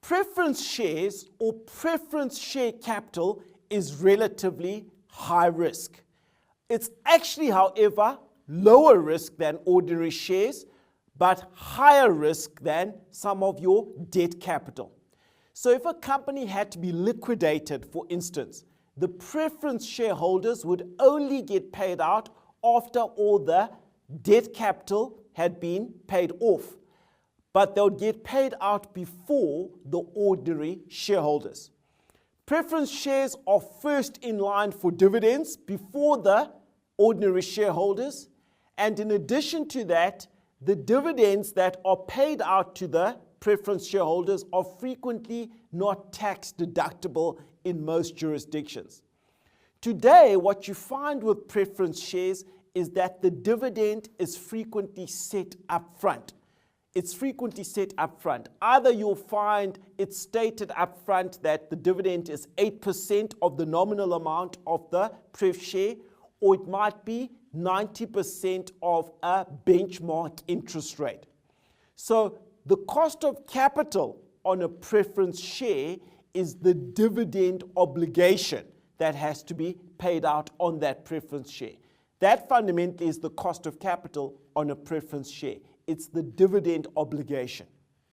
preference shares or preference share capital is relatively high risk. It's actually, however, lower risk than ordinary shares, but higher risk than some of your debt capital. So if a company had to be liquidated, for instance, the preference shareholders would only get paid out after all the debt capital had been paid off, but they would get paid out before the ordinary shareholders. Preference shares are first in line for dividends before the ordinary shareholders, and in addition to that, the dividends that are paid out to the preference shareholders are frequently not tax deductible in most jurisdictions. Today, what you find with preference shares is that the dividend is frequently set up front. It's frequently set up front. Either you'll find it's stated up front that the dividend is 8% of the nominal amount of the pref share, or it might be 90% of a benchmark interest rate. So the cost of capital on a preference share is the dividend obligation that has to be paid out on that preference share. That fundamentally is the cost of capital on a preference share. It's the dividend obligation.